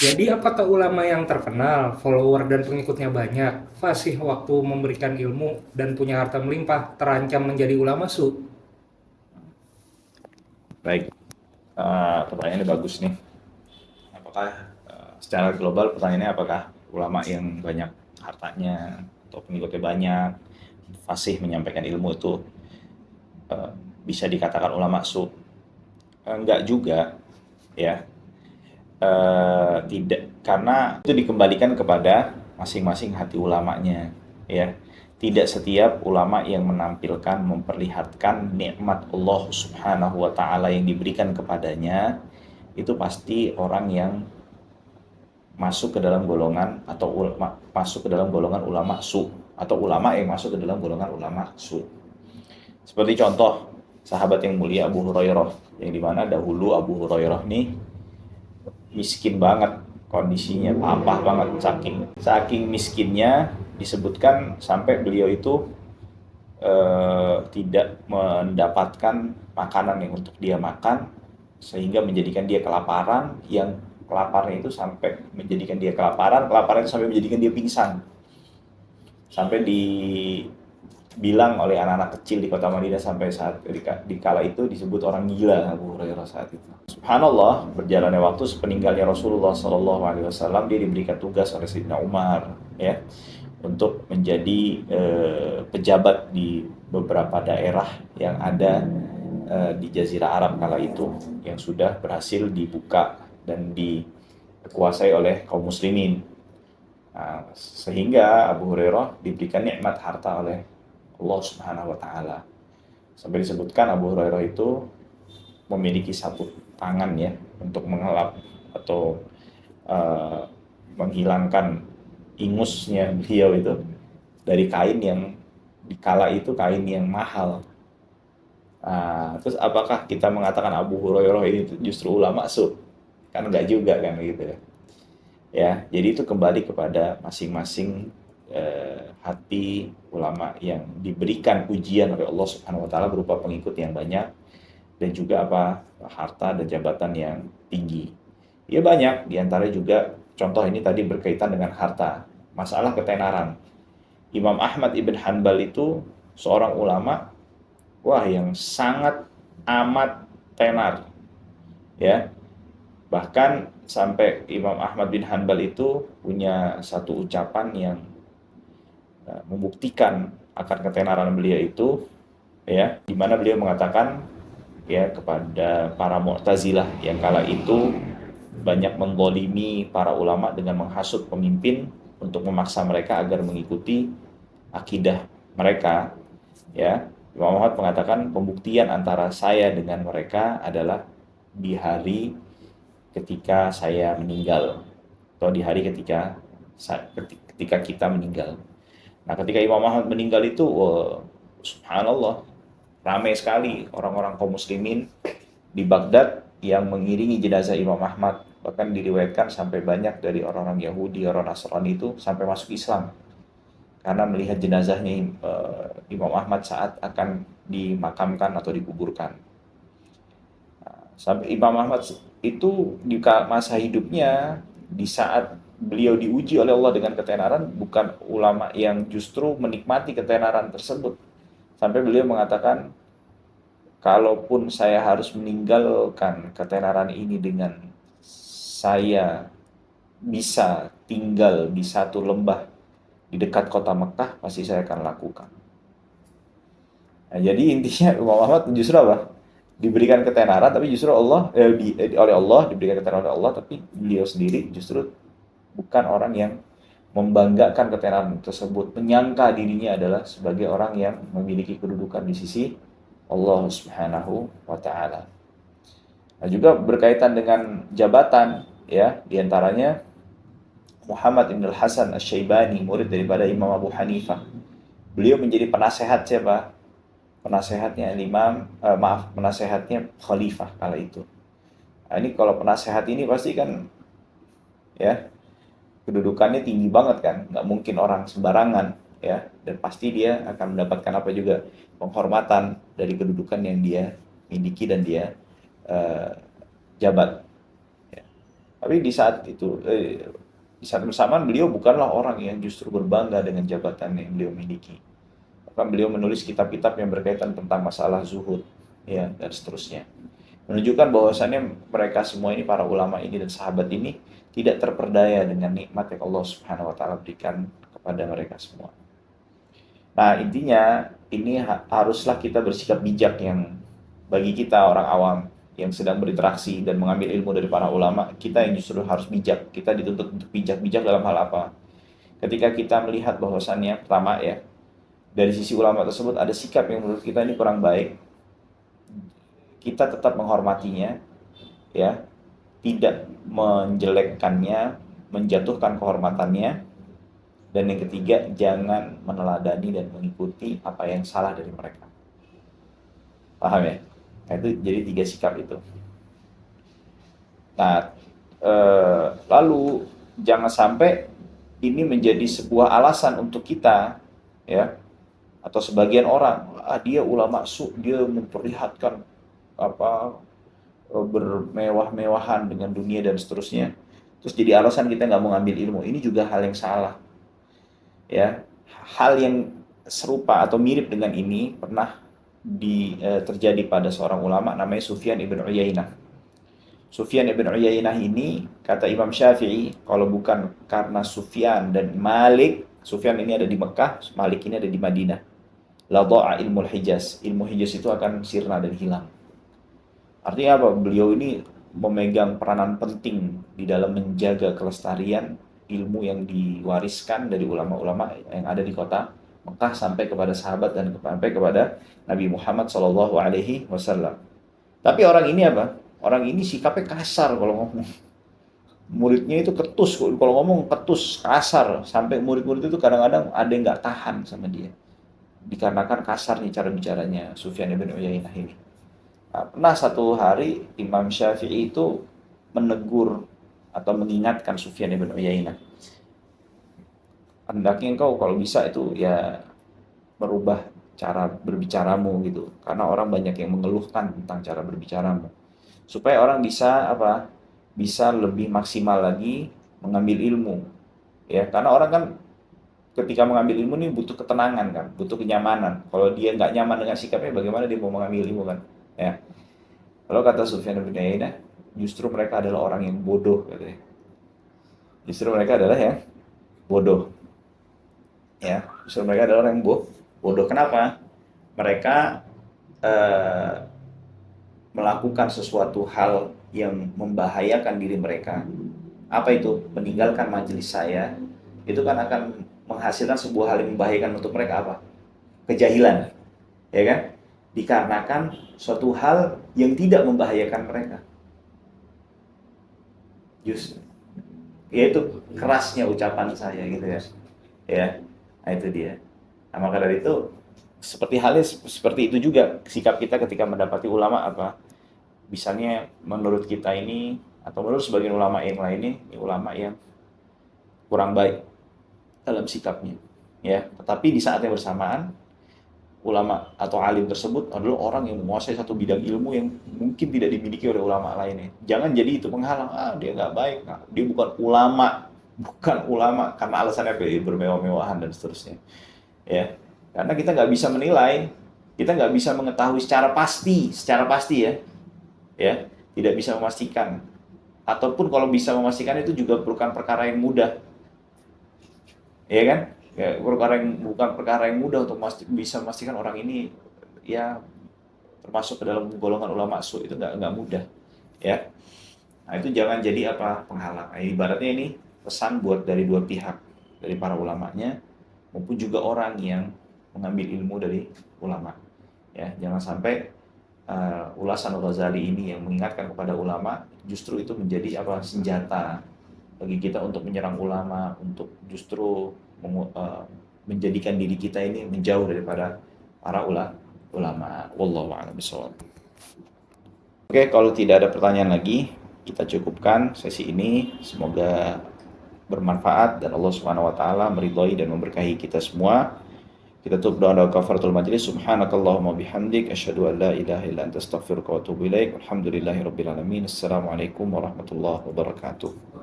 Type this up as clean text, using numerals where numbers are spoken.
Jadi apakah ulama yang terkenal, follower dan pengikutnya banyak, fasih waktu memberikan ilmu dan punya harta melimpah terancam menjadi ulama su? Baik, pertanyaannya bagus nih. Apakah secara global pertanyaannya apakah ulama yang banyak hartanya atau pengikutnya banyak, fasih menyampaikan ilmu itu eh, bisa dikatakan ulama su? Enggak juga, ya. Tidak, karena itu dikembalikan kepada masing-masing hati ulamanya, ya. Tidak setiap ulama yang menampilkan, memperlihatkan nikmat Allah Subhanahu wa taala yang diberikan kepadanya itu pasti orang yang masuk ke dalam golongan atau masuk ke dalam golongan ulama su, atau ulama yang masuk ke dalam golongan ulama su. Seperti contoh sahabat yang mulia Abu Hurairah, yang dimana dahulu Abu Hurairah nih miskin banget, kondisinya papa banget, saking saking miskinnya disebutkan sampai beliau itu tidak mendapatkan makanan yang untuk dia makan, sehingga menjadikan dia kelaparan, yang kelaparan itu sampai menjadikan dia kelaparan, kelaparan itu sampai menjadikan dia pingsan, sampai dibilang oleh anak-anak kecil di kota Madinah sampai saat di kala itu disebut orang gila Abu Hurairah saat itu. Subhanallah, berjalannya waktu sepeninggalnya Rasulullah Shallallahu Alaihi Wasallam, dia diberikan tugas oleh Sayyidina Umar, ya, untuk menjadi pejabat di beberapa daerah yang ada di Jazirah Arab kala itu, yang sudah berhasil dibuka dan dikuasai oleh kaum muslimin. Nah, sehingga Abu Hurairah diberikan nikmat harta oleh Allah Subhanahu wa taala. Sampai disebutkan Abu Hurairah itu memiliki satu tangan, ya, untuk mengelap atau uh, menghilangkan ingusnya beliau itu dari kain yang dikala itu kain yang mahal. Terus apakah kita mengatakan Abu Hurairah ini justru ulama su? Kan enggak juga kan gitu ya. Ya, jadi itu kembali kepada masing-masing hati ulama yang diberikan ujian oleh Allah Subhanahu wa taala berupa pengikut yang banyak dan juga apa, harta dan jabatan yang tinggi. Ya banyak diantaranya juga, contoh ini tadi berkaitan dengan harta, masalah ketenaran. Imam Ahmad ibn Hanbal itu seorang ulama, wah, yang sangat amat tenar, ya. Bahkan sampai Imam Ahmad bin Hanbal itu punya satu ucapan yang membuktikan akan ketenaran beliau itu, ya, di mana beliau mengatakan, ya, kepada para Mu'tazilah yang kala itu banyak menggolimi para ulama dengan menghasut pemimpin untuk memaksa mereka agar mengikuti akidah mereka, ya. Imam Ahmad mengatakan pembuktian antara saya dengan mereka adalah di hari ketika saya meninggal, atau di hari ketika kita meninggal. Nah, ketika Imam Ahmad meninggal itu, wah, subhanallah, ramai sekali orang-orang kaum muslimin di Baghdad yang mengiringi jenazah Imam Ahmad. Bahkan diriwayatkan sampai banyak dari orang-orang Yahudi, orang Nasrani itu sampai masuk Islam karena melihat jenazahnya Imam Ahmad saat akan dimakamkan atau dikuburkan. Sampai Imam Ahmad itu di masa hidupnya, di saat beliau diuji oleh Allah dengan ketenaran, bukan ulama yang justru menikmati ketenaran tersebut. Sampai beliau mengatakan, kalaupun saya harus meninggalkan ketenaran ini dengan saya bisa tinggal di satu lembah di dekat kota Mekah, pasti saya akan lakukan. Nah, jadi intinya Imam Ahmad justru apa? Diberikan ketenaran, tapi justru oleh Allah diberikan ketenaran oleh Allah, tapi beliau sendiri justru bukan orang yang membanggakan ketenaran tersebut, menyangka dirinya adalah sebagai orang yang memiliki kedudukan di sisi Allah Subhanahu wa taala. Nah, juga berkaitan dengan jabatan, ya, diantaranya Muhammad Ibn Al-Hasan Asy-Syaibani, murid daripada Imam Abu Hanifah. Beliau menjadi penasehat siapa? Penasehatnya penasehatnya khalifah kala itu. Nah, ini kalau penasehat ini pasti kan, ya, kedudukannya tinggi banget kan, nggak mungkin orang sembarangan, ya, dan pasti dia akan mendapatkan apa juga, penghormatan dari kedudukan yang dia miliki dan dia eh, jabat, ya. Tapi di saat bersamaan beliau bukanlah orang yang justru berbangga dengan jabatan yang beliau miliki. Bahkan beliau menulis kitab-kitab yang berkaitan tentang masalah zuhud, ya, dan seterusnya. Menunjukkan bahwasannya mereka semua ini, para ulama ini dan sahabat ini, tidak terperdaya dengan nikmat yang Allah Subhanahu wa taala berikan kepada mereka semua. Nah, intinya ini haruslah kita bersikap bijak, yang bagi kita orang awam yang sedang berinteraksi dan mengambil ilmu dari para ulama, kita yang justru harus bijak. Kita dituntut untuk bijak-bijak dalam hal apa? Ketika kita melihat bahwasannya, pertama ya, dari sisi ulama tersebut ada sikap yang menurut kita ini kurang baik, kita tetap menghormatinya, ya, tidak menjelekkannya, menjatuhkan kehormatannya. Dan yang ketiga, jangan meneladani dan mengikuti apa yang salah dari mereka. Paham ya? Nah, itu jadi 3 sikap itu. Nah, lalu jangan sampai ini menjadi sebuah alasan untuk kita, ya, atau sebagian orang, dia ulama dia memperlihatkan apa, bermewah-mewahan dengan dunia dan seterusnya. Terus jadi alasan kita nggak mau ngambil ilmu. Ini juga hal yang salah. Ya, hal yang serupa atau mirip dengan ini pernah terjadi pada seorang ulama namanya Sufyan ibn Uyainah. Sufyan ibn Uyainah ini, kata Imam Syafi'i, kalau bukan karena Sufyan dan Malik, Sufyan ini ada di Mekah, Malik ini ada di Madinah, la dha'a ilmul Hijaz. Ilmu Hijaz itu akan sirna dan hilang. Artinya apa? Beliau ini memegang peranan penting di dalam menjaga kelestarian ilmu yang diwariskan dari ulama-ulama yang ada di kota Mekah sampai kepada sahabat dan sampai kepada Nabi Muhammad SAW. Tapi orang ini apa? Orang ini sikapnya kasar kalau ngomong. Muridnya itu ketus, kalau ngomong ketus, kasar. Sampai murid-murid itu kadang-kadang ada yang nggak tahan sama dia. Dikarenakan kasarnya cara bicaranya Sufyan ibn Uyainah ini. Nah, pernah satu hari Imam Syafi'i itu menegur atau mengingatkan Sufyan ibn Uyainah. Hendaknya engkau kalau bisa itu ya merubah cara berbicaramu gitu. Karena orang banyak yang mengeluhkan tentang cara berbicaramu. Supaya orang bisa apa? Bisa lebih maksimal lagi mengambil ilmu. Ya, karena orang kan ketika mengambil ilmu ini butuh ketenangan kan, butuh kenyamanan. Kalau dia nggak nyaman dengan sikapnya, bagaimana dia mau mengambil ilmu kan? Ya. Kalau kata Sufyan bin Uyainah, justru mereka adalah orang yang bodoh katanya. Justru mereka adalah yang bodoh. Ya, justru mereka adalah orang yang bodoh. Kenapa? Mereka melakukan sesuatu hal yang membahayakan diri mereka. Apa itu? Meninggalkan majelis saya. Itu kan akan menghasilkan sebuah hal yang membahayakan untuk mereka apa? Kejahilan. Ya kan? Dikarenakan suatu hal yang tidak membahayakan mereka. Justru yaitu kerasnya ucapan saya gitu ya. Ya. Nah, itu dia. Nah, maka dari itu seperti itu juga sikap kita ketika mendapati ulama apa? Misalnya menurut kita ini atau menurut sebagian ulama yang lainnya, ini ulama yang kurang baik dalam sikapnya, ya. Tetapi di saat yang bersamaan ulama atau alim tersebut adalah orang yang menguasai satu bidang ilmu yang mungkin tidak dimiliki oleh ulama lainnya. Jangan jadi itu penghalang. Dia nggak baik, dia bukan ulama karena alasannya bermewah-mewahan dan seterusnya. Ya, karena kita nggak bisa menilai, kita nggak bisa mengetahui secara pasti ya, tidak bisa memastikan. Ataupun kalau bisa memastikan itu juga bukan perkara yang mudah, ya kan? Ya, bukan perkara yang mudah untuk bisa memastikan orang ini ya termasuk ke dalam golongan ulama su, itu nggak mudah, ya. Nah, itu jangan jadi apa penghalang. Nah, ibaratnya ini pesan buat dari dua pihak, dari para ulamanya maupun juga orang yang mengambil ilmu dari ulama. Ya, jangan sampai ulasan Al-Ghazali ini yang mengingatkan kepada ulama justru itu menjadi apa senjata bagi kita untuk menyerang ulama, untuk justru menjadikan diri kita ini menjauh daripada para ulama. Wallahu a'lam bishawab. Oke, kalau tidak ada pertanyaan lagi, kita cukupkan sesi ini. Semoga bermanfaat dan Allah Subhanahu wa taala meridhai dan memberkahi kita semua. Kita tutup doa kafaratul majlis. Subhanakallahumma bihamdik asyhadu an la ilaha illa anta astaghfiruka wa atubu ilaik. Alhamdulillahirabbil alamin. Assalamualaikum warahmatullahi wabarakatuh.